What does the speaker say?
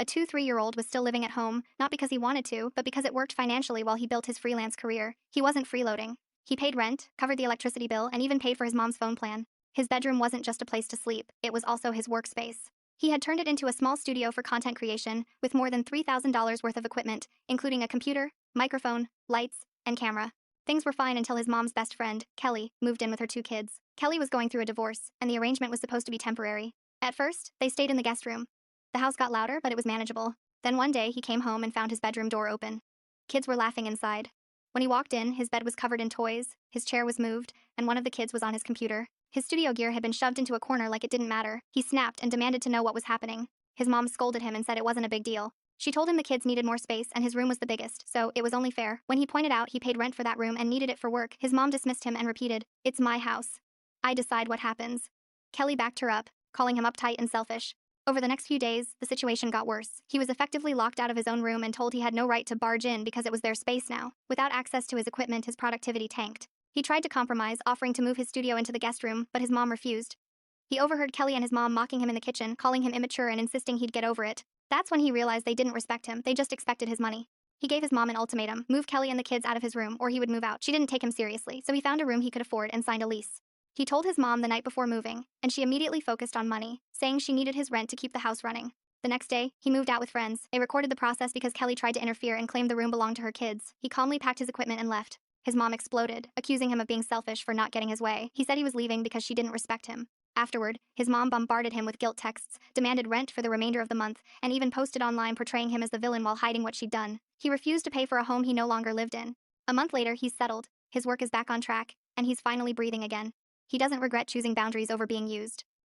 A 3-year-old was still living at home, not because he wanted to, but because it worked financially while he built his freelance career. He wasn't freeloading. He paid rent, covered the electricity bill, and even paid for his mom's phone plan. His bedroom wasn't just a place to sleep, it was also his workspace. He had turned it into a small studio for content creation, with more than $3,000 worth of equipment, including a computer, microphone, lights, and camera. Things were fine until his mom's best friend, Kelly, moved in with her 2 kids. Kelly was going through a divorce, and the arrangement was supposed to be temporary. At first, they stayed in the guest room. The house got louder, but it was manageable. Then one day, he came home and found his bedroom door open. Kids were laughing inside. When he walked in, his bed was covered in toys, his chair was moved, and one of the kids was on his computer. His studio gear had been shoved into a corner like it didn't matter. He snapped and demanded to know what was happening. His mom scolded him and said it wasn't a big deal. She told him the kids needed more space and his room was the biggest, so it was only fair. When he pointed out he paid rent for that room and needed it for work, his mom dismissed him and repeated, "It's my house. I decide what happens." Kelly backed her up, calling him uptight and selfish. Over the next few days, the situation got worse. He was effectively locked out of his own room and told he had no right to barge in because it was their space now. Without access to his equipment, his productivity tanked. He tried to compromise, offering to move his studio into the guest room, but his mom refused. He overheard Kelly and his mom mocking him in the kitchen, calling him immature and insisting he'd get over it. That's when he realized they didn't respect him, they just expected his money. He gave his mom an ultimatum: move Kelly and the kids out of his room or he would move out. She didn't take him seriously, so he found a room he could afford and signed a lease. He told his mom the night before moving, and she immediately focused on money, saying she needed his rent to keep the house running. The next day, he moved out with friends. They recorded the process because Kelly tried to interfere and claimed the room belonged to her kids. He calmly packed his equipment and left. His mom exploded, accusing him of being selfish for not getting his way. He said he was leaving because she didn't respect him. Afterward, his mom bombarded him with guilt texts, demanded rent for the remainder of the month, and even posted online portraying him as the villain while hiding what she'd done. He refused to pay for a home he no longer lived in. A month later, he's settled, his work is back on track, and he's finally breathing again. He doesn't regret choosing boundaries over being used.